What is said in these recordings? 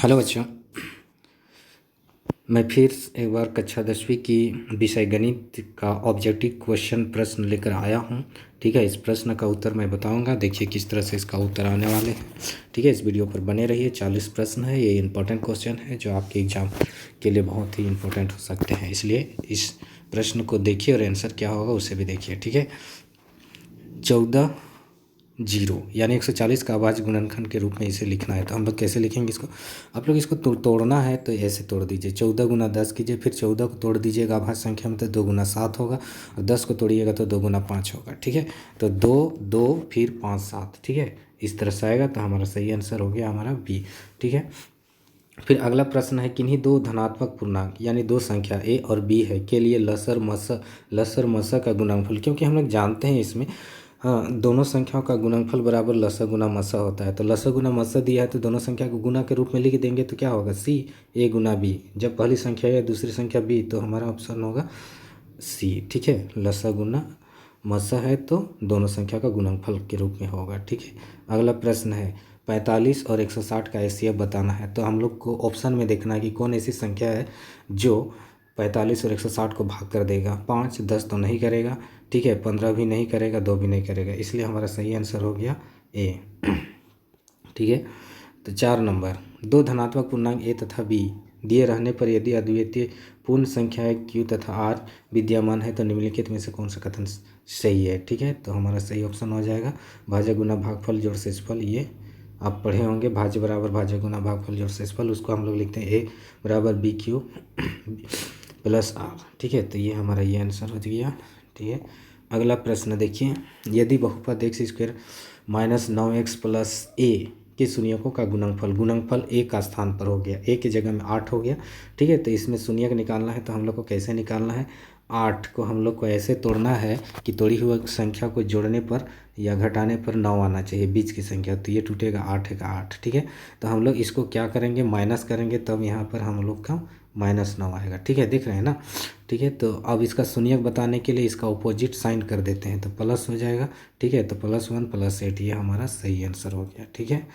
Hello बच्चों, मैं फिर एक बार कक्षा 10वीं की विषय गणित का ऑब्जेक्टिव क्वेश्चन प्रश्न लेकर आया हूँ। ठीक है, इस प्रश्न का उत्तर मैं बताऊँगा। देखिए किस तरह से इसका उत्तर आने वाले हैं। ठीक है, इस वीडियो पर बने रहिए। 40 प्रश्न है, ये इंपॉर्टेंट क्वेश्चन है जो आपके एग्ज़ाम के लिए बहुत ही इंपॉर्टेंट हो सकते हैं। इसलिए इस प्रश्न को देखिए और आंसर क्या होगा उसे भी देखिए। ठीक है, 14 जीरो यानी 140 का अभाज्य गुणनखंड के रूप में इसे लिखना है। तो हम लोग कैसे लिखेंगे इसको? आप लोग इसको तोड़ना है तो ऐसे तोड़ दीजिए। 14 गुना 10 कीजिए, फिर 14 को तोड़ दीजिएगा अभाज्य संख्या में तो 2 गुना 7 होगा, और 10 को तोड़िएगा तो 2 गुना 5 होगा। ठीक है, तो 2 2 फिर 5 7। ठीक है, इस तरह से आएगा तो हमारा सही आंसर हो गया हमारा बी। ठीक है, फिर अगला प्रश्न है, किन्हीं दो धनात्मक पूर्णांक यानी दो संख्या ए और बी है के लिए लसर मस का गुणनफल, क्योंकि हम लोग जानते हैं इसमें दोनों संख्याओं का गुणनफल बराबर लसा गुना मसा होता है। तो लसा गुना मसा दिया है तो दोनों संख्या को गुना के रूप में लिख देंगे तो क्या होगा, सी ए गुना बी। जब पहली संख्या ए दूसरी संख्या बी तो हमारा ऑप्शन होगा सी। ठीक है, लसा गुना मसा है तो दोनों संख्या का गुणनफल के रूप में होगा। ठीक है, अगला प्रश्न है, 45 और 160 का एचसीएफ बताना है। तो हम लोग को ऑप्शन में देखना है कि कौन ऐसी संख्या है जो 45 और 160 को भाग कर देगा। 5 10 तो नहीं करेगा, ठीक है, 15 भी नहीं करेगा, 2 भी नहीं करेगा, इसलिए हमारा सही आंसर हो गया ए। ठीक है, तो 4 नंबर, दो धनात्मक पूर्णांक ए तथा बी दिए रहने पर यदि अद्वितीय पूर्ण संख्याएं क्यू तथा आर विद्यमान है तो निम्नलिखित में से कौन सा कथन सही है। ठीक है, तो हमारा सही ऑप्शन हो जाएगा भाज्य गुना भागफल जोड़ शेषफल। ये आप पढ़े होंगे, भाज्य बराबर भाज्य गुना भागफल जोड़ शेषफल, उसको हम लोग लिखते हैं ए बराबर बी क्यू प्लस आर। ठीक है, तो ये हमारा ये आंसर हो गया। ठीक है, अगला प्रश्न देखिए, यदि बहुपद x square minus 9x plus a के शून्यकों का गुणनफल ए का स्थान पर हो गया, ए की जगह में 8 हो गया। ठीक है, तो इसमें शून्यक निकालना है तो हम लोग को कैसे निकालना है, 8 को हम लोग को ऐसे तोड़ना है कि तोड़ी हुई संख्या को जोड़ने पर या घटाने पर 9 आना चाहिए बीच की संख्या, तो ये टूटेगा 8 है का 8। ठीक है, तो हम लोग इसको क्या करेंगे, माइनस करेंगे, तब यहाँ पर हम लोग का -9 आएगा। ठीक है, देख रहे हैं ना। ठीक है, तो अब इसका शून्यक बताने के लिए इसका अपोजिट साइन कर देते हैं तो प्लस हो जाएगा। ठीक है, तो +1 + 8 ये हमारा सही आंसर हो गया। ठीक है,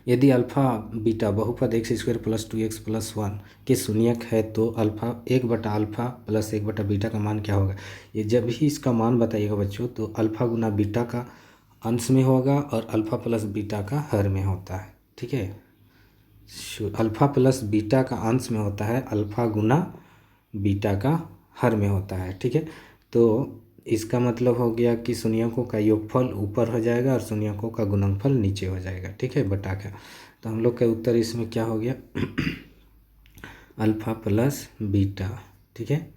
यदि अल्फा बीटा बहुपद x square plus 2x plus 1 के शून्यक है तो अल्फा 1/अल्फा प्लस 1/बीटा का मान क्या होगा। ये जब भी इसका मान बताइएगा बच्चों तो अल्फा गुना बीटा का अंश में होगा और अल्फा प्लस बीटा का हर में होता है। ठीक है, अल्फा प्लस बीटा का अंश में होता है, अल्फा गुना बीटा का हर में होता है। ठीक है, तो इसका मतलब हो गया कि शून्यकों का योगफल ऊपर हो जाएगा और शून्यकों का गुणनफल नीचे हो जाएगा। ठीक है, बटा का, तो हम लोग का उत्तर इसमें क्या हो गया अल्फा प्लस बीटा। ठीक है,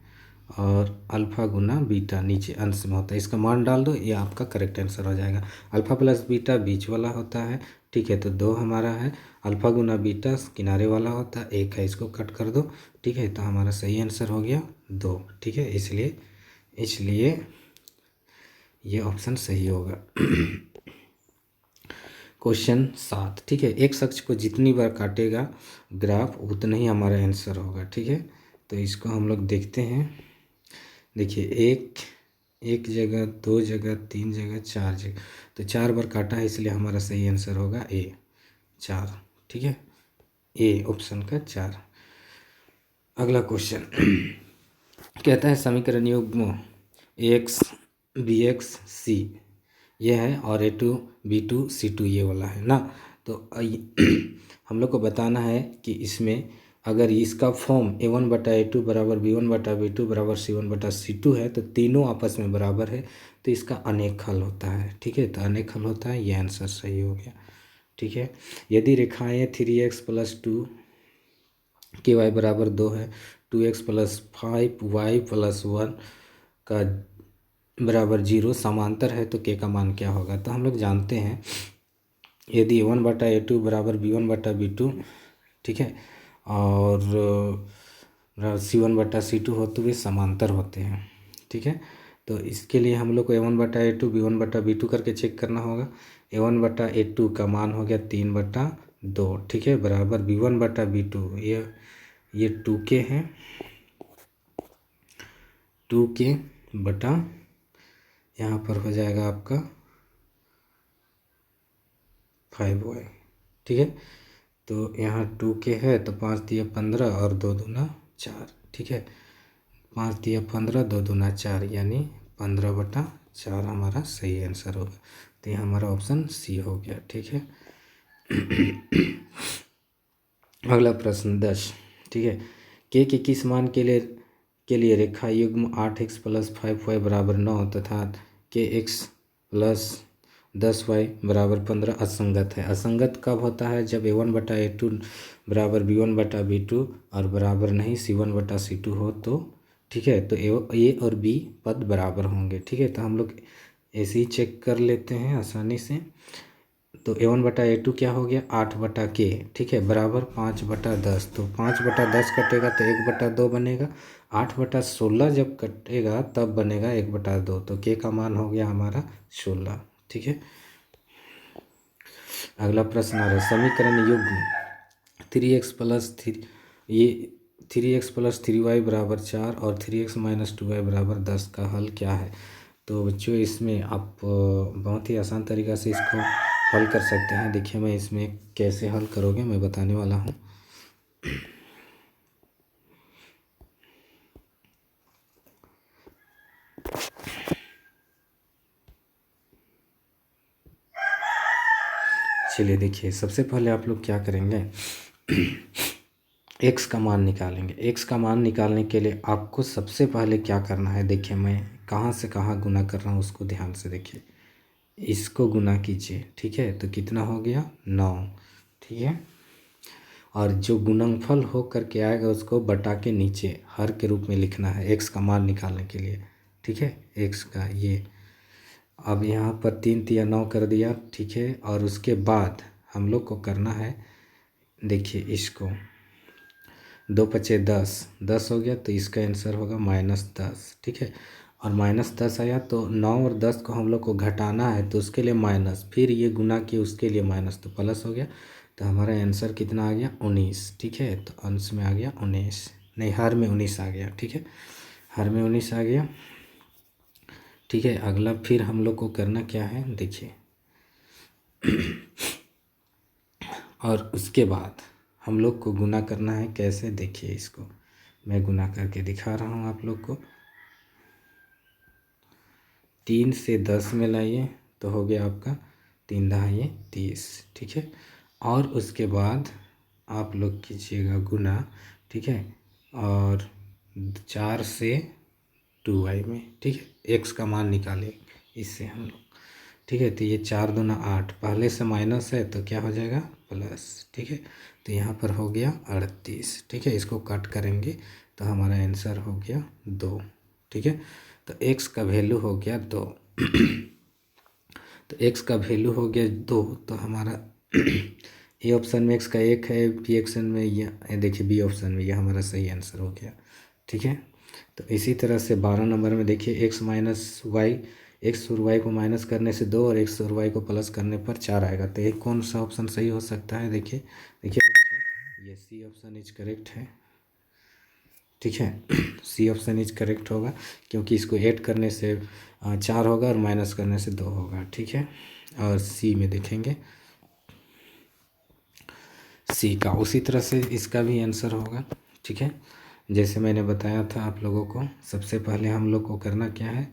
और अल्फा गुना बीटा नीचे अंश में होता है, इसका मान डाल दो, ये आपका करेक्ट आंसर हो जाएगा। अल्फा प्लस बीटा बीच वाला होता है। ठीक है, तो 2 हमारा है, अल्फा गुना बीटा किनारे वाला होता है, 1 है, इसको कट कर दो। ठीक है, तो हमारा सही आंसर हो गया 2। ठीक है, इसलिए ये ऑप्शन सही होगा। क्वेश्चन 7। ठीक है, एक अक्ष को जितनी बार काटेगा ग्राफ उतना ही हमारा आंसर होगा। ठीक है, तो इसको हम लोग देखते हैं। देखिए, एक जगह, 2 जगह, 3 जगह, 4 जगह, तो 4 बार काटा है, इसलिए हमारा सही आंसर होगा ए 4। ठीक है, ए ऑप्शन का 4। अगला क्वेश्चन कहता है समीकरण युग्म एक्स बी एक्स सी ये है और A2 B2 C2 ये वाला है ना। तो हम लोग को बताना है कि इसमें अगर इसका फॉर्म A1/A2 बराबर B1/B2 बराबर C1/C2 है तो तीनों आपस में बराबर है तो इसका अनेक हल होता है। ठीक है, तो अनेक हल होता है, ये आंसर सही हो गया। ठीक है, यदि रेखाएं 3x + 2 के y बराबर 2 है, 2x + 5y + 1 का बराबर 0 समांतर है तो के का मान क्या होगा। तो हम लोग जानते हैं यदि A1/A2 बराबर B1/B2, ठीक है, और C1/C2 हो तो वे समांतर होते हैं। ठीक है, तो इसके लिए हम लोग को A1/A2 B1/B2 करके चेक करना होगा। A1/A2 का मान हो गया 3/2। ठीक है, बराबर B1/B2 ये 2k है, 2k बटा यहाँ पर हो जाएगा आपका 5y। ठीक है, तो यहाँ 2k है तो 5 दिया 15 और 2 दूना 4, ठीक है। 5 दिया 15, 2 दूना 4 यानी 15/4 हमारा सही आंसर होगा। तो ये हमारा ऑप्शन सी हो गया, ठीक है। अगला प्रश्न 10, ठीक है। के किस मान के लिए रेखा युग्म 8x + 5y = 9 तथा के x + 10y = 15 असंगत है। असंगत कब होता है? जब a1/a2 = b1/b2 और बराबर नहीं c1/c2 हो तो, ठीक है। तो ए और बी पद बराबर होंगे, ठीक है। तो हम लोग ऐसे ही चेक कर लेते हैं आसानी से। तो a1/a2 क्या हो गया? 8/k, ठीक है, बराबर 5/10। तो 5/10 कटेगा तो 1/2 बनेगा। 8/16 जब कटेगा तब बनेगा 1/2। तो k का मान हो गया हमारा 16, ठीक है। अगला प्रश्न आ रहा है, समीकरण युग्म 3x + 3 ये 3x + 3y = 4 और 3x - 2y = 10 का हल क्या है? तो बच्चों इसमें आप बहुत ही आसान तरीक़ा से इसको हल कर सकते हैं। देखिए मैं इसमें कैसे हल करोगे मैं बताने वाला हूँ। चलिए देखिए, सबसे पहले आप लोग क्या करेंगे, x का मान निकालेंगे। x का मान निकालने के लिए आपको सबसे पहले क्या करना है, देखिए मैं कहाँ से कहाँ गुना कर रहा हूँ उसको ध्यान से देखिए। इसको गुना कीजिए, ठीक है। तो कितना हो गया? 9, ठीक है। और जो गुणनफल हो करके आएगा उसको बटा के नीचे हर के रूप में लिखना है x का मान निकालने के लिए, ठीक है। x का ये अब यहाँ पर 3 तिया 9 कर दिया, ठीक है। और उसके बाद हम लोग को करना है, देखिए इसको 2 × 10, 10 हो गया तो इसका आंसर होगा -10, ठीक है। और -10 आया तो 9 और 10 को हम लोग को घटाना है तो उसके लिए माइनस, फिर ये गुना किए उसके लिए माइनस, तो प्लस हो गया। तो हमारा आंसर कितना आ गया? 19, ठीक है। तो अंश में आ गया 19, नहीं हर में 19 आ गया, ठीक है। हर में 19 आ गया, ठीक है। अगला फिर हम लोग को करना क्या है, देखिए और उसके बाद हम लोग को गुना करना है। कैसे? देखिए इसको मैं गुना करके दिखा रहा हूँ आप लोग को। 3 से 10 में लाइए तो हो गया आपका 3 × 30, ठीक है। और उसके बाद आप लोग कीजिएगा गुना, ठीक है। और 4 से 2y में, ठीक है, x का मान निकालें इससे हम लोग, ठीक है। तो ये 4 दूना 8, पहले से माइनस है तो क्या हो जाएगा? प्लस, ठीक है। तो यहाँ पर हो गया 38, ठीक है। इसको कट करेंगे तो हमारा आंसर हो गया 2, ठीक है। तो x का वैल्यू हो गया 2। तो x का वैल्यू हो गया 2, तो हमारा ए ऑप्शन में x का 1 है, बी ऑप्शन में ये देखिए, बी ऑप्शन में ये हमारा सही आंसर हो गया, ठीक है। तो इसी तरह से 12 नंबर में देखिए x - y, x और y को माइनस करने से 2 और x और y को प्लस करने पर 4 आएगा। तो ये कौन सा ऑप्शन सही हो सकता है? देखिए देखिए ये सी ऑप्शन इज करेक्ट है, ठीक है। सी ऑप्शन इज करेक्ट होगा क्योंकि इसको ऐड करने से 4 होगा और माइनस करने से 2 होगा, ठीक है। और सी में देखेंगे सी का उसी तरह से इसका भी आंसर होगा, ठीक है। जैसे मैंने बताया था आप लोगों को, सबसे पहले हम लोग को करना क्या है,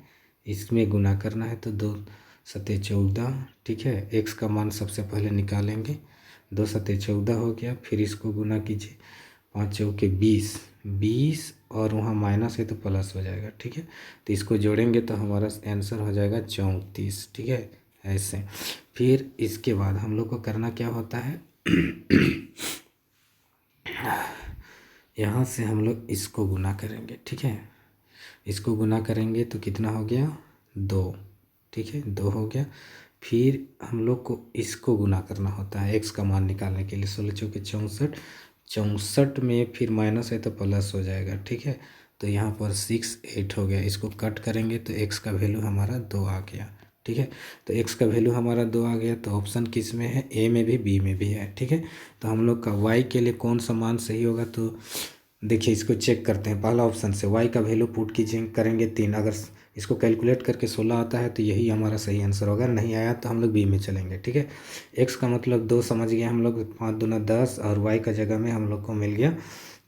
इसमें गुना करना है। तो 2 × 14, ठीक है। x का मान सबसे पहले निकालेंगे, 2 × 14 हो गया। फिर इसको गुना कीजिए, 5 चौके 20, 20 और वहाँ माइनस है तो प्लस हो जाएगा, ठीक है। तो इसको जोड़ेंगे तो हमारा आंसर हो जाएगा 34, ठीक है। ऐसे फिर इसके बाद हम लोग को करना क्या होता है, यहाँ से हम लोग इसको गुना करेंगे, ठीक है। इसको गुना करेंगे तो कितना हो गया? 2, ठीक है, 2 हो गया। फिर हम लोग को इसको गुना करना होता है x का मान निकालने के लिए, 16 चौके 64, 64 में फिर माइनस है तो प्लस हो जाएगा, ठीक है। तो यहाँ पर 6, 8 हो गया। इसको कट करेंगे तो x का वैल्यू हमारा 2 आ गया, ठीक है। तो x का वैल्यू हमारा 2 आ गया। तो ऑप्शन किस में है? ए में भी, बी में भी है, ठीक है। तो हम लोग का y के लिए कौन सा मान सही होगा, तो देखिए इसको चेक करते हैं। पहला ऑप्शन से y का वैल्यू पुट कीजिए, करेंगे 3, अगर इसको कैलकुलेट करके 16 आता है तो यही हमारा सही आंसर होगा। नहीं आया तो हम लोग बी में चलेंगे, ठीक है। एक्स का मतलब 2 समझ गए हम लोग, 5 दूना 10 और वाई का जगह में हम लोग को मिल गया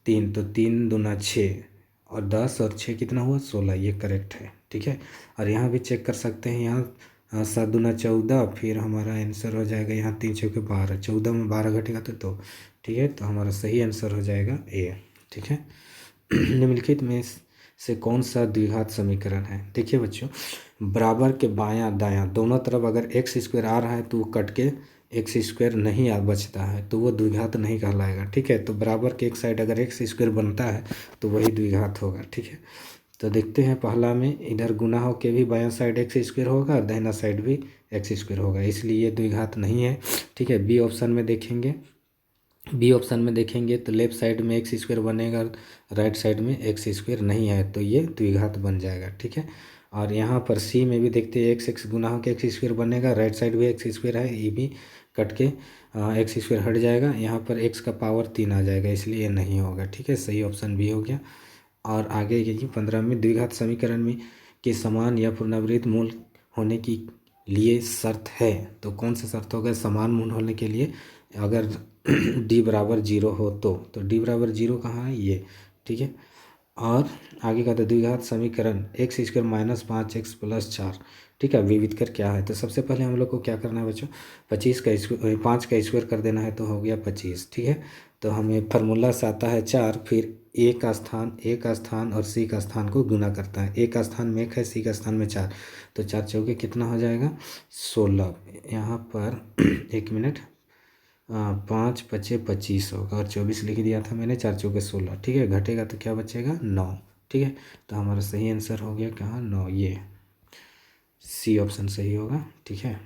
3, तो 3 दूना 6 और 10 और 6 कितना हुआ 16, ये करेक्ट है, ठीक है। और यहाँ भी चेक कर सकते हैं, यहाँ 7 दूना 14, फिर हमारा आंसर हो जाएगा यहाँ 3 चौके 12, 14 में 12 घटेगा तो 2, ठीक है। तो हमारा सही आंसर हो जाएगा ए, ठीक है। निम्नलिखित में से कौन सा द्विघात समीकरण है? देखिए बच्चों, बराबर के बायां दायां दोनों तरफ अगर एक्स स्क्वायर आ रहा है तो वो कट के एक्स स्क्वायर नहीं आ बचता है तो वो द्विघात नहीं कहलाएगा, ठीक है। तो बराबर के एक साइड अगर एक्स स्क्वायर बनता है तो वही द्विघात होगा, ठीक है। तो देखते हैं, पहला में इधर गुना हो के भी बायां साइड एक्स स्क्वायर होगा और दाहिना साइड भी एक्स स्क्वायर होगा, इसलिए ये द्विघात नहीं है, ठीक है। बी ऑप्शन में देखेंगे तो लेफ्ट साइड में एक्स स्क्वायर बनेगा, राइट साइड में एक्स स्क्वायर नहीं है तो ये द्विघात बन जाएगा, ठीक है। और यहाँ पर सी में भी देखते हैं, एक्स गुना हो के एक्स स्क्वायर बनेगा, राइट साइड भी एक्स स्क्वायर है, ये भी कट के एक्स स्क्वायर हट जाएगा, यहाँ पर एक्स का पावर 3 आ जाएगा, इसलिए ये नहीं होगा, ठीक है। सही ऑप्शन भी हो गया। और आगे ये 15 में द्विघात समीकरण में के समान या पुनरावृत्त मूल होने की लिए शर्त है, तो कौन सा शर्त होगा समान मूल होने के लिए? अगर डी बराबर 0 हो तो डी बराबर 0 कहाँ है ये, ठीक है। और आगे का तो द्विघात समीकरण x square minus 5x plus 4, ठीक है, विविध कर क्या है? तो सबसे पहले हम लोग को क्या करना है बच्चों, 5 का स्क्वायर कर देना है तो हो गया 25, ठीक है। तो हमें फार्मूला से आता है 4, फिर ए का स्थान और सी का स्थान को गुना करता है, ए का स्थान में 1 है, सी का स्थान में 4, तो 4 चौके कितना हो जाएगा 16। यहाँ पर 1 मिनट, 5 पचे 25 होगा और 24 लिख दिया था मैंने, 4 चौके 16, ठीक है। घटेगा तो क्या बचेगा 9, ठीक है। तो हमारा सही आंसर हो गया कहाँ 9, ये सी ऑप्शन सही होगा, ठीक है।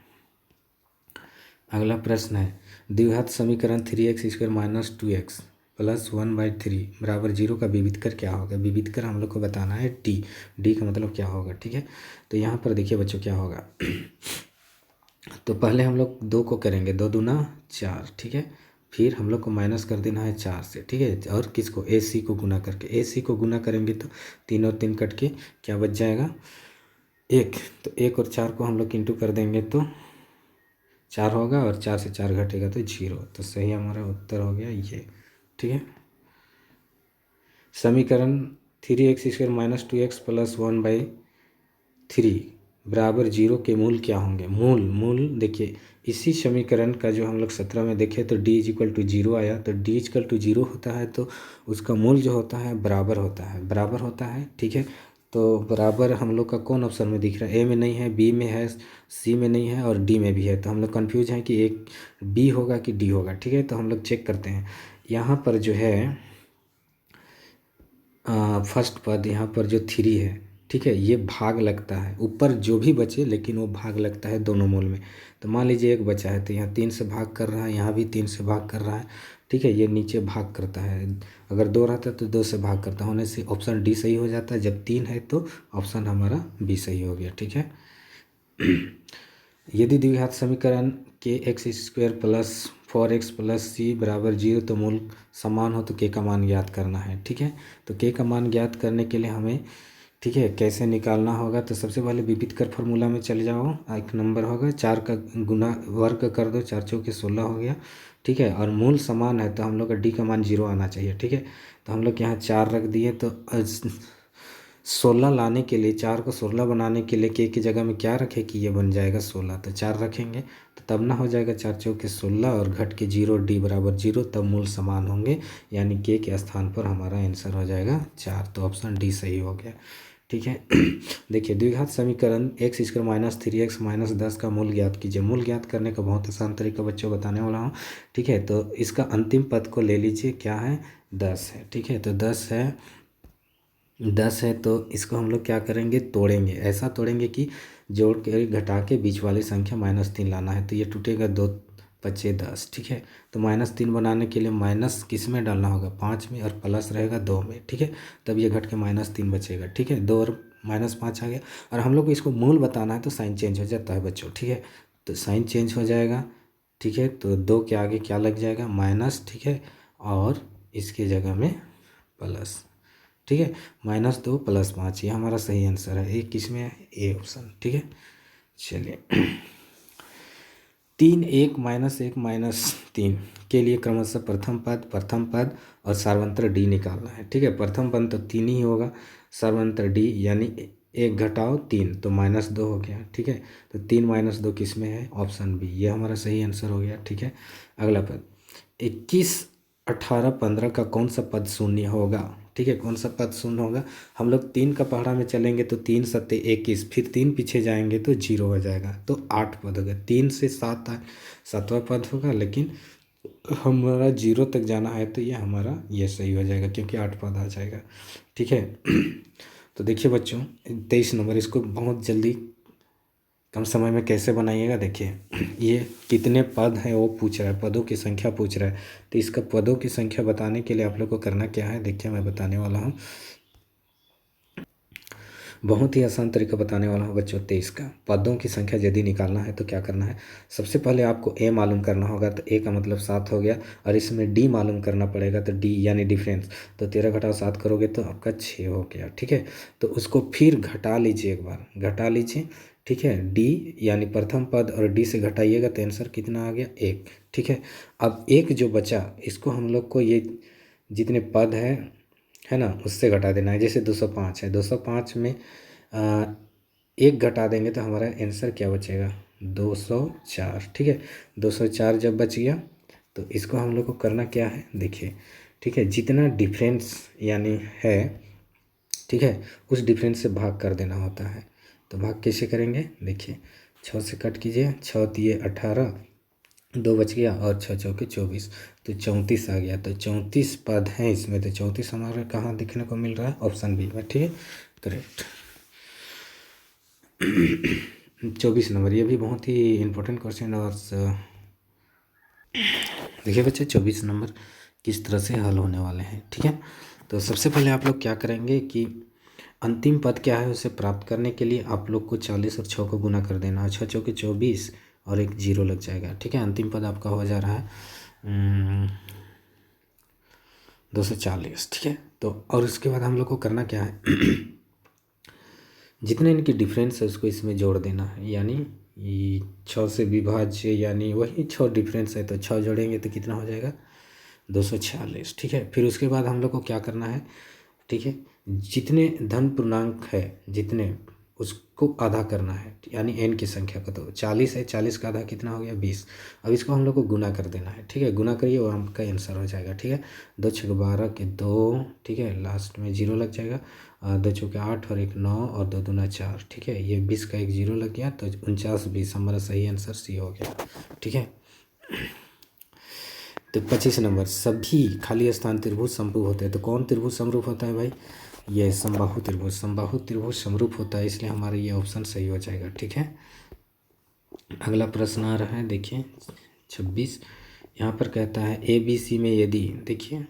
अगला प्रश्न है, द्विघात समीकरण 3x square minus 2x plus 1/3 बराबर 0 का विविध कर क्या होगा? विविध कर हम लोग को बताना है डी का मतलब क्या होगा, ठीक है। तो यहाँ पर देखिए बच्चों क्या होगा तो पहले हम लोग 2 को करेंगे, 2 दूना 4, ठीक है। फिर हम लोग को माइनस कर देना है 4 से, ठीक है। और किसको? ए सी को गुना करके, ए सी को गुना करेंगे तो 3 और 3 कट के क्या बच जाएगा 1, तो 1 और 4 को हम लोग इंटू कर देंगे तो 4 होगा और 4 से 4 घटेगा तो 0, तो सही हमारा उत्तर हो गया ये, ठीक है। समीकरण 3x square minus 2x plus 1/3 बराबर 0 के मूल क्या होंगे? मूल देखिए, इसी समीकरण का जो हम लोग 17 में देखे तो d इक्वल टू 0 आया, तो d इक्वल टू 0 होता है तो उसका मूल जो होता है बराबर होता है, ठीक है। तो बराबर हम लोग का कौन ऑप्शन में दिख रहा है? ए में नहीं है, बी में है, सी में नहीं है और डी में भी है, तो हम लोग कन्फ्यूज हैं कि एक बी होगा कि डी होगा, ठीक है। तो हम लोग चेक करते हैं, यहाँ पर जो है फर्स्ट पद यहाँ पर जो 3 है, ठीक है, ये भाग लगता है, ऊपर जो भी बचे लेकिन वो भाग लगता है दोनों मूल में। तो मान लीजिए एक बचा है तो यहाँ 3 से भाग कर रहा है, यहाँ भी 3 से भाग कर रहा है, ठीक है। ये नीचे भाग करता है, अगर 2 रहता तो 2 से भाग करता, होने से ऑप्शन डी सही हो जाता है। जब 3 है तो ऑप्शन हमारा बी सही हो गया, ठीक है। यदि द्विघात समीकरण के x square plus 4x plus c बराबर 0 तो मूल समान हो तो के का मान ज्ञात करना है, ठीक है। तो के का मान ज्ञात करने के लिए हमें, ठीक है, कैसे निकालना होगा? तो सबसे पहले विविध कर फॉर्मूला में चले जाओ, एक नंबर होगा 4 का गुना वर्ग कर दो, 4 चौके 16 हो गया, ठीक है। और मूल समान है तो हम लोग का डी का मान 0 आना चाहिए, ठीक है। तो हम लोग यहाँ 4 रख दिए, तो 16 लाने के लिए, 4 को 16 बनाने के लिए के की जगह में क्या रखे कि ये बन जाएगा 16, तो 4 रखेंगे तो तब ना हो जाएगा 4 चौके 16 और घट के 0, डी बराबर 0, तब मूल समान होंगे, यानी के स्थान पर हमारा आंसर हो जाएगा 4, तो ऑप्शन डी सही हो गया, ठीक है। देखिए, द्विघात समीकरण x square minus 3x minus 10 का मूल ज्ञात कीजिए। मूल ज्ञात करने का बहुत आसान तरीका बच्चों बताने वाला हूँ, ठीक है। तो इसका अंतिम पद को ले लीजिए, क्या है 10 है, ठीक है। तो 10 है तो इसको हम लोग क्या करेंगे, तोड़ेंगे, ऐसा तोड़ेंगे कि जोड़ के घटा के बीच वाली संख्या -3 लाना है, तो ये टूटेगा 2 पचे 10, ठीक है। तो -3 बनाने के लिए माइनस किस में डालना होगा? 5 में, और प्लस रहेगा 2 में, ठीक है। तब ये घट के -3 बचेगा, ठीक है। 2 और -5 आ गया, और हम लोग को इसको मूल बताना है तो साइन चेंज हो जाता है बच्चों, ठीक है। तो साइन चेंज हो जाएगा, ठीक है। तो 2 के आगे क्या लग जाएगा? माइनस, ठीक है, और इसके जगह में प्लस, ठीक है। -2 + 5 ये हमारा सही आंसर है। एक किस में है? A option. ठीक है, चलिए 3 1 -1 -3 के लिए क्रमशः प्रथम पद और सार्वंत्र डी निकालना है। ठीक है, प्रथम पद तो 3 ही होगा, सार्वंत्र डी यानी 1 घटाओ 3 तो -2 हो गया। ठीक है, तो 3 - 2 किस में है? ऑप्शन बी, ये हमारा सही आंसर हो गया। ठीक है, अगला पद 21 18 15 का कौन सा पद शून्य होगा? ठीक है, कौन सा पद शून्य होगा? हम लोग 3 का पहाड़ा में चलेंगे तो 3 सत्ते 21, फिर 3 पीछे जाएंगे तो 0 हो जाएगा, तो 8 पद हो गया। 3 से 7 7वां पद होगा, लेकिन हमारा 0 तक जाना है तो ये हमारा ये सही हो जाएगा, क्योंकि 8 पद आ जाएगा। ठीक है तो देखिए बच्चों 23 नंबर, इसको बहुत जल्दी कम समय में कैसे बनाइएगा। देखिए ये कितने पद हैं वो पूछ रहा है, पदों की संख्या पूछ रहा है, तो इसका पदों की संख्या बताने के लिए आप लोग को करना क्या है, देखिए मैं बताने वाला हूँ। बहुत ही आसान तरीका बताने वाला हूँ बच्चों। 23 का पदों की संख्या यदि निकालना है तो क्या करना है, सबसे पहले आपको ए मालूम करना होगा, तो ए का मतलब 7 हो गया, और इसमें डी मालूम करना पड़ेगा, तो डी यानी डिफरेंस, तो 13 घटाओ 7 करोगे तो आपका 6 हो गया। ठीक है, तो उसको फिर घटा लीजिए, एक बार घटा लीजिए। ठीक है, डी यानी प्रथम पद और डी से घटाइएगा तो आंसर कितना आ गया? 1। ठीक है, अब एक जो बचा इसको हम लोग को ये जितने पद है ना उससे घटा देना है। जैसे 205 है, 205 में 1 घटा देंगे तो हमारा आंसर क्या बचेगा? 204। ठीक है, 204 जब बच गया तो इसको हम लोग को करना क्या है, देखिए। ठीक है, जितना डिफरेंस यानी है, ठीक है, उस डिफरेंस से भाग कर देना होता है। तो भाग कैसे करेंगे, देखिए 6 से कट कीजिए, 6 दिए 18, 2 बच गया, और 6 चौके 24, तो 34 आ गया। तो 34 पद हैं इसमें, तो 34 हमारा कहाँ देखने को मिल रहा है? ऑप्शन बी में। ठीक है, करेक्ट। 24 नंबर, ये भी बहुत ही इम्पोर्टेंट क्वेश्चन। और देखिए बच्चे 24 नंबर किस तरह से हल होने वाले हैं। ठीक है, तो सबसे पहले आप लोग क्या करेंगे कि अंतिम पद क्या है उसे प्राप्त करने के लिए आप लोग को 40 और 6 को गुना कर देना है। 6 चौके 24 और एक 0 लग जाएगा। ठीक है, अंतिम पद आपका हो जा रहा है 240। ठीक है, तो और उसके बाद हम लोग को करना क्या है जितने इनकी डिफरेंस है उसको इसमें जोड़ देना है, यानी 6 से विभाज्य, यानी वही 6 डिफरेंस है तो 6 जोड़ेंगे तो कितना हो जाएगा? 246। ठीक है, फिर उसके बाद हम लोग को क्या करना है, ठीक है, जितने धन पूर्णांक है जितने उसको आधा करना है, यानी n की संख्या का। तो 40 है, 40 का आधा कितना हो गया? 20। अब इसको हम लोग को गुना कर देना है। ठीक है, गुना करिए वो आपका आंसर हो जाएगा। ठीक है, 2 छक 12 के 2, ठीक है, लास्ट में 0 लग जाएगा, 2 चौके 8 और एक 9 और 2 दूना 4। ठीक है, ये 20 का एक 0 लग गया, तो 49 20 हमारा सही आंसर सी हो गया। ठीक है, तो 25 नंबर, सभी खाली स्थान त्रिभुज समरूप होते हैं। तो कौन त्रिभुज समरूप होता है भाई? ये समबाहु त्रिभुज, समबाहु त्रिभुज समरूप होता है, इसलिए हमारा ये ऑप्शन सही हो जाएगा। ठीक है, अगला प्रश्न आ रहा है, देखिए 26। यहाँ पर कहता है ABC में यदि, देखिए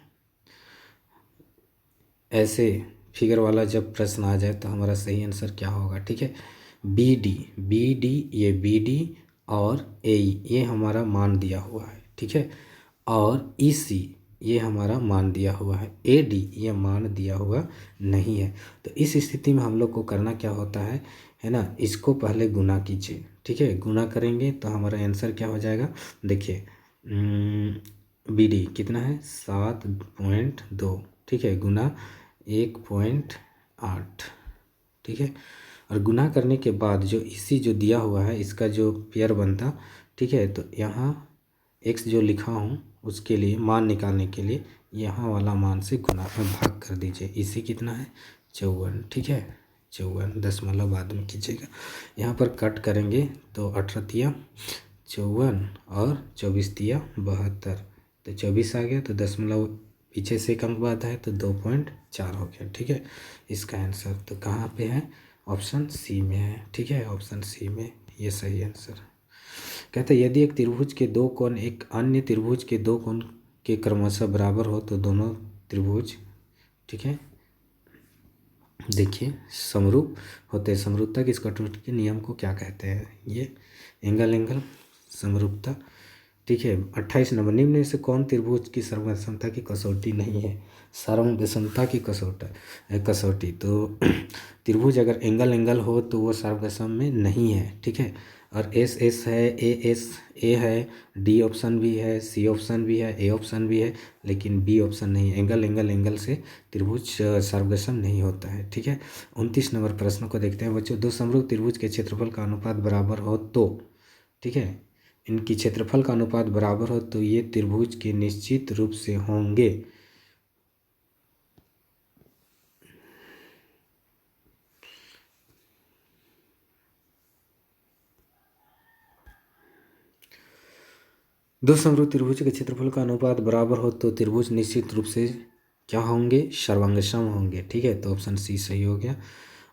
ऐसे फिगर वाला जब प्रश्न आ जाए तो हमारा सही आंसर क्या होगा? ठीक है, BD ये BD और AE ये हमारा मान दिया हुआ है। ठीक है, और EC ये हमारा मान दिया हुआ है, AD ये मान दिया हुआ नहीं है। तो इस स्थिति में हम लोग को करना क्या होता है ना, इसको पहले गुना कीजिए। ठीक है, गुना करेंगे तो हमारा आंसर क्या हो जाएगा? देखिए BD कितना है? 7.2। ठीक है, गुना 1.8। ठीक है, और गुना करने के बाद जो EC जो दिया हुआ है इसका जो पेयर बनता, ठीक है, तो यहाँ x जो लिखा हूँ उसके लिए मान निकालने के लिए यहाँ वाला मान से गुना में भाग कर दीजिए। इसी कितना है? 54। ठीक है, 54 दशमलव बाद में कीजिएगा। यहाँ पर कट करेंगे तो 18 तिया 54 और 24 तिया 72, तो 24 आ गया, तो दशमलव पीछे से एक अंक बाद है तो 2.4 हो गया। ठीक है, इसका आंसर तो कहाँ पे है? ऑप्शन सी में है। ठीक है, ऑप्शन सी में ये सही आंसर। कहते हैं यदि एक त्रिभुज के दो कोण एक अन्य त्रिभुज के दो कोण के क्रमशः बराबर हो तो दोनों त्रिभुज, ठीक है, देखिए समरूप होते हैं। समरूपता की इस कटौती के नियम को क्या कहते हैं? ये एंगल समरूपता ठीक है। 28 नंबर, निम्न में से कौन त्रिभुज की सर्वसमता की कसौटी नहीं है? सर्वसमता की कसौटी तो त्रिभुज अगर एंगल हो तो वो सर्वसम में नहीं है, ठीक है। और एस एस है, ए है, डी ऑप्शन भी है, सी ऑप्शन भी है, ए ऑप्शन भी है, लेकिन बी ऑप्शन नहीं है। एंगल से त्रिभुज सर्वसम नहीं होता है, ठीक है। 29 नंबर प्रश्न को देखते हैं बच्चों। दो समरूप त्रिभुज के क्षेत्रफल का अनुपात बराबर हो तो, ठीक है, इनकी क्षेत्रफल का अनुपात बराबर हो तो ये त्रिभुज के निश्चित रूप से होंगे। दो समरूप त्रिभुज के क्षेत्रफल का अनुपात बराबर हो तो त्रिभुज निश्चित रूप से क्या होंगे? सर्वांगसम होंगे, ठीक है। तो ऑप्शन सी सही हो गया।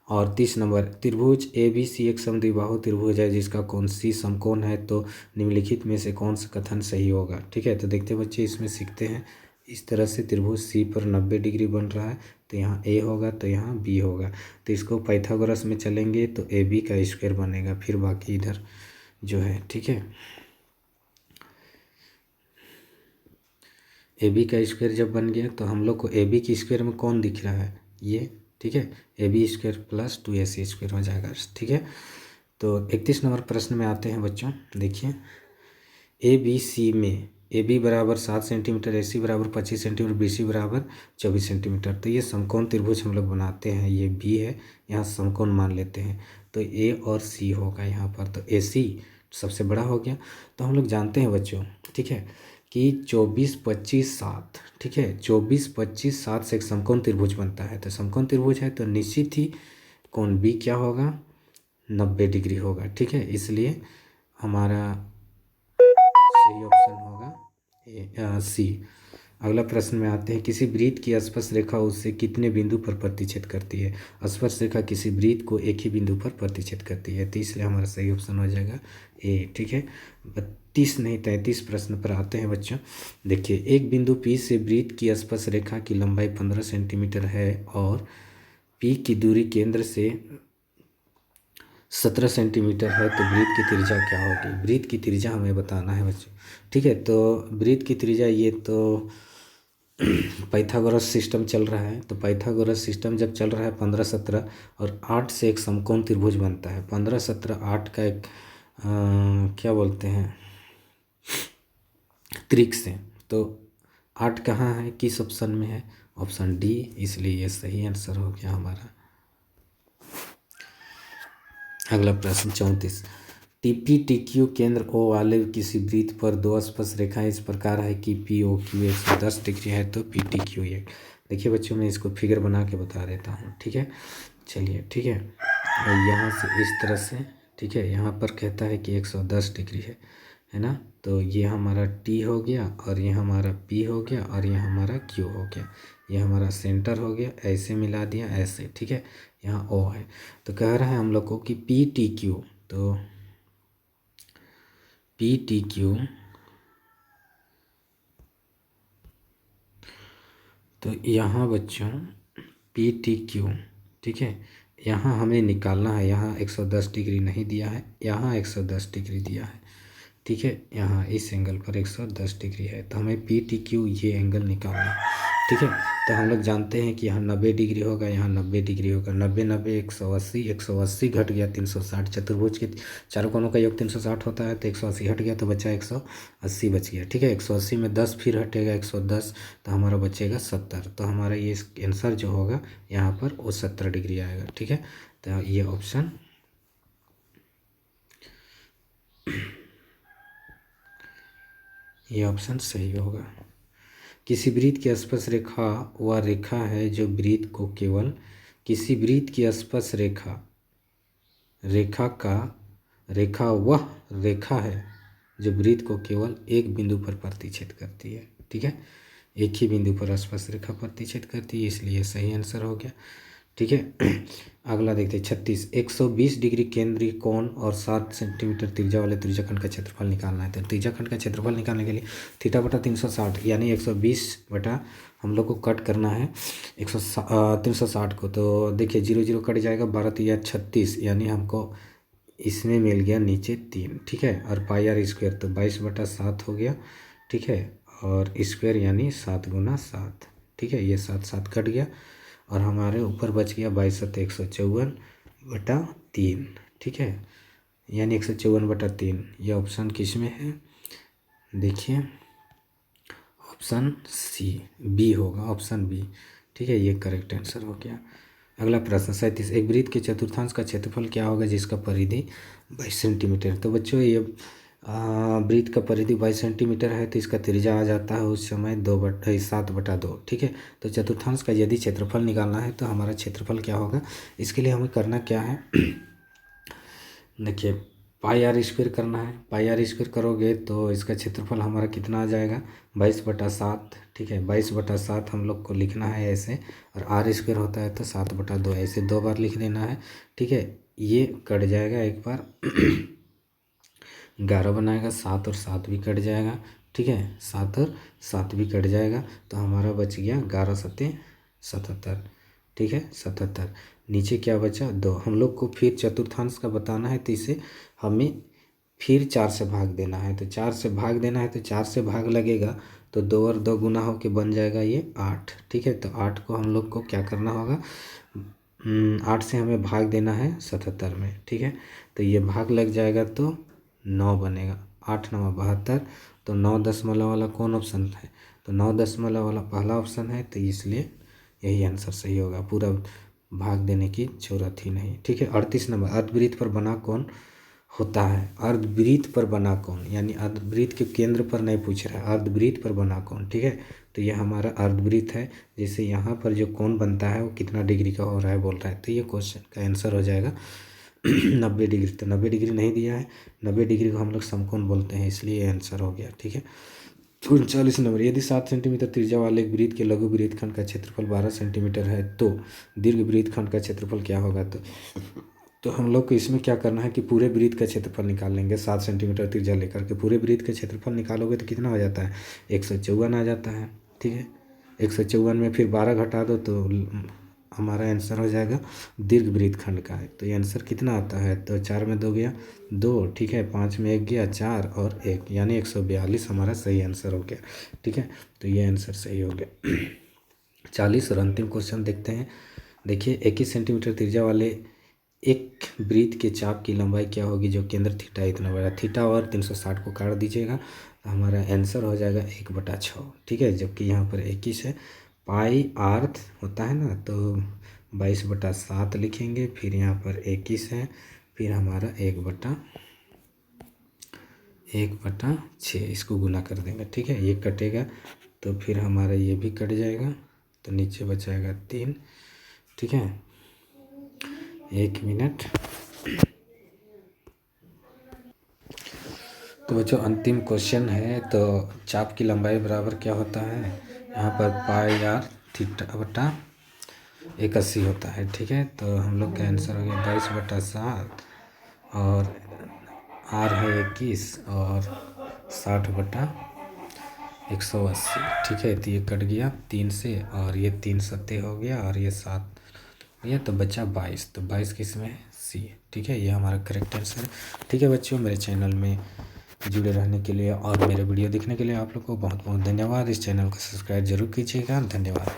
और 30 नंबर, त्रिभुज ए बी सी एक समद्विबाहु त्रिभुज है जिसका कोण सी समकोण है, तो निम्नलिखित में से कौन सा कथन सही होगा? ठीक है, तो देखते बच्चे इसमें सीखते हैं। इस तरह से त्रिभुज सी पर 90 डिग्री बन रहा है, तो यहाँ ए होगा तो यहाँ बी होगा। तो इसको पाइथागोरस में चलेंगे तो ए बी का स्क्वायर बनेगा, फिर बाकी इधर जो है, ठीक है। ए बी का स्क्वायर जब बन गया तो हम लोग को ए बी की स्क्वायर में कौन दिख रहा है? ये, ठीक है। A b square plus 2ac square हो जाएगा, ठीक है। तो 31 नंबर प्रश्न में आते हैं बच्चों। देखिए, ए बी सी में ए बी बराबर 7 सेंटीमीटर, ए सी बराबर 25 सेंटीमीटर, बी सी बराबर 24 सेंटीमीटर। तो ये समकोण त्रिभुज हम लोग बनाते हैं। ये बी है, यहाँ समकोण मान लेते हैं, तो ए और सी होगा यहाँ पर। तो ए सी सबसे बड़ा हो गया। तो हम लोग जानते हैं बच्चों, ठीक है, कि 24 25 7, ठीक है, 24 25 7 से एक समकोण त्रिभुज बनता है। तो समकोण त्रिभुज है तो निश्चित ही कोण बी क्या होगा? 90 डिग्री होगा, ठीक है। इसलिए हमारा सही ऑप्शन होगा सी। अगला प्रश्न में आते हैं। किसी वृत्त की स्पर्श रेखा उससे कितने बिंदु पर प्रतिच्छेद करती है? स्पर्श रेखा किसी वृत्त को एक ही बिंदु पर प्रतिच्छेद करती है, तो इसलिए हमारा सही ऑप्शन हो जाएगा ए, ठीक है। 32 नहीं 33 प्रश्न पर आते हैं बच्चों। देखिए, एक बिंदु P से वृत्त की स्पर्श रेखा की लंबाई 15 सेंटीमीटर है और P की दूरी केंद्र से 17 सेंटीमीटर है, तो वृत्त की त्रिज्या क्या होगी? वृत्त की त्रिज्या हमें बताना है बच्चों, ठीक है। तो वृत्त की त्रिज्या, ये तो पाइथागोरस सिस्टम चल रहा है। तो पाइथागोरस सिस्टम जब चल रहा है 15 17 और 8 से एक समकोण त्रिभुज बनता है। 15 17 8 का एक क्या बोलते हैं, त्रिक से। तो 8 कहाँ है, किस ऑप्शन में है? ऑप्शन डी, इसलिए ये सही आंसर हो गया हमारा। अगला प्रश्न 34, टीपी टीक्यू केंद्र ओ वाले किसी वृत्त पर दो स्पर्श रेखाएं इस प्रकार है कि पी ओ क्यू 110 डिग्री है, तो पी टी क्यू एक। देखिए बच्चों, मैं इसको फिगर बना के बता देता हूँ, ठीक है। चलिए, ठीक है, और यहाँ से इस तरह से, ठीक है, यहाँ पर कहता है कि 110 डिग्री है ना। तो ये हमारा टी हो गया और ये हमारा पी हो गया और ये हमारा क्यू हो गया। ये हमारा सेंटर हो गया, ऐसे मिला दिया ऐसे, ठीक है। यहाँ ओ है, तो कह रहा है हम लोग को कि पी टी क्यू, तो पी टी क्यू, तो यहाँ बच्चों पी टी क्यू, ठीक है, यहाँ हमें निकालना है। यहाँ 110 डिग्री नहीं दिया है, यहाँ 110 डिग्री दिया है, ठीक है। यहाँ इस एंगल पर 110 डिग्री है, तो हमें पी टी क्यू ये एंगल निकालना है, ठीक है। तो हम लोग जानते हैं कि यहाँ 90 डिग्री होगा, यहाँ 90 डिग्री होगा। 90 90 180, 180 घट गया 360। चतुर्भुज के चारों कोनों का योग 360 होता है, तो 180 हट गया तो बचा 180 बच गया, ठीक है। 180 में 10 फिर हटेगा 110, तो हमारा बचेगा 70। तो हमारा ये आंसर जो होगा यहाँ पर वो 70 डिग्री आएगा, ठीक है। तो ये ऑप्शन सही होगा। किसी वृत्त की स्पर्श रेखा वह रेखा है जो वृत्त को केवल, किसी वृत्त की स्पर्श रेखा वह रेखा है जो वृत्त को केवल एक बिंदु पर प्रतिच्छेद करती है, ठीक है। एक ही बिंदु पर स्पर्श रेखा प्रतिच्छेद करती है, इसलिए सही आंसर हो गया, ठीक है। अगला देखते हैं 36, 120 डिग्री केंद्रीय कोण और 7 सेंटीमीटर त्रिज्या वाले त्रिज्याखंड का क्षेत्रफल निकालना है। तो त्रिज्याखंड का क्षेत्रफल निकालने के लिए थीटा बटा 360 यानी 120 बटा हम लोग को कट करना है 360 को। तो देखिए 0 0 कट जाएगा, 12 3 36, यानी हमको इसमें मिल गया नीचे 3, ठीक है। और पाई आर स्क्वायर तो 22/7 हो गया, ठीक है। और स्क्वायर यानी 7 × 7, ठीक है। ये 7 7 कट गया और हमारे ऊपर बच गया 22×154/3, ठीक है। यानी 154/3। ये ऑप्शन किस में है? देखिए ऑप्शन सी, बी होगा, ऑप्शन बी, ठीक है। ये करेक्ट आंसर हो गया। अगला प्रश्न 37, एक वृत्त के चतुर्थांश का क्षेत्रफल क्या होगा जिसका परिधि 22 सेंटीमीटर। तो बच्चों ये वृत्त का परिधि 22 सेंटीमीटर है तो इसका त्रिज्या आ जाता है उस समय 7/2, ठीक है। तो चतुर्थांश का यदि क्षेत्रफल निकालना है तो हमारा क्षेत्रफल क्या होगा, इसके लिए हमें करना क्या है देखिए पाई आर स्क्वायर करना है। पाई आर स्क्वायर करोगे तो इसका क्षेत्रफल हमारा कितना आ जाएगा 22/7, ठीक है। 22/7 हम लोग को लिखना है ऐसे, और आर स्क्वायर होता है तो 7/2, ऐसे 2 बार लिख देना है, ठीक है। ये कट जाएगा एक बार 11 बनाएगा, 7 और 7 भी कट जाएगा, ठीक है। 7 और 7 भी कट जाएगा तो हमारा बच गया 11 7 77, ठीक है 77। नीचे क्या बचा 2। हम लोग को फिर चतुर्थांश का बताना है तो इसे हमें फिर 4 से भाग देना है। तो 4 से भाग देना है तो 4 से भाग लगेगा तो 2 और 2 गुना होके बन जाएगा ये 8, ठीक है। तो 8 को हम लोग को क्या करना होगा 8 से हमें भाग देना है 77 में, ठीक है। तो ये भाग लग जाएगा तो 9 बनेगा, 8 9 72। तो 9 दशमलव वाला कौन ऑप्शन है? तो 9 दशमलव वाला पहला ऑप्शन है, तो इसलिए यही आंसर सही होगा। पूरा भाग देने की जरूरत ही नहीं, ठीक है। 38 नंबर, अर्धवृत्त पर बना कौन होता है? अर्धवृत्त पर बना कौन, यानी अर्धवृत्त के केंद्र पर नहीं पूछ रहा है, अर्धवृत्त पर बना कौन, ठीक है। तो ये हमारा अर्धवृत्त है। जैसे यहाँ पर जो कोण बनता है वो कितना डिग्री का हो रहा है बोल रहा है, तो ये क्वेश्चन का आंसर हो जाएगा 90 डिग्री। तो 90 डिग्री नहीं दिया है, 90 डिग्री को हम लोग समकोण बोलते हैं, इसलिए आंसर हो गया, ठीक है। 39 नंबर, यदि 7 सेंटीमीटर त्रिज्या वाले एक वृत्त के लघु वृत्तखंड का क्षेत्रफल 12 सेंटीमीटर है तो दीर्घ वृत्तखंड का क्षेत्रफल क्या होगा? तो हम लोग को इसमें क्या करना है कि पूरे वृत्त का क्षेत्रफल निकाल लेंगे। 7 सेंटीमीटर त्रिज्या लेकर के पूरे वृत्त का क्षेत्रफल निकालोगे तो कितना हो जाता है 154 आ जाता है, ठीक है। 154 में फिर 12 घटा दो तो हमारा आंसर हो जाएगा दीर्घ वृत्तखंड का है। तो ये आंसर कितना आता है? तो 4 में 2 गया 2, ठीक है। 5 में 1 गया 4 और 1, यानी 142 हमारा सही आंसर हो गया, ठीक है। तो ये आंसर सही हो गया। 40 और अंतिम क्वेश्चन देखते हैं। देखिए 21 सेंटीमीटर त्रिज्या वाले एक वृत्त के चाप की लंबाई क्या होगी जो केंद्र थीटा इतना बड़ा? थीटा और 360 को काट दीजिएगा तो हमारा आंसर हो जाएगा 1/6, ठीक है। जबकि यहाँ पर 21 है, पाई आर होता है ना, तो 22/7 लिखेंगे, फिर यहाँ पर 21 है, फिर हमारा 1/6 इसको गुना कर देंगे, ठीक है। ये कटेगा तो फिर हमारा ये भी कट जाएगा तो नीचे बचाएगा 3, ठीक है। 1 मिनट। तो बच्चों अंतिम क्वेश्चन है, तो चाप की लंबाई बराबर क्या होता है? यहाँ पर पाई आर थीटा/81 होता है, ठीक है। तो हम लोग का आंसर हो गया 22/7 और आर है 21 और 60/180, ठीक है। तो ये कट गया 3 से और ये 3 7 हो गया और ये 7 ये तो बचा 22। तो 22 किस में है? सी, ठीक है। ये हमारा करेक्ट आंसर है, ठीक है। बच्चों मेरे चैनल में जुड़े रहने के लिए और मेरे वीडियो देखने के लिए आप लोग को बहुत बहुत धन्यवाद। इस चैनल को सब्सक्राइब जरूर कीजिएगा, धन्यवाद।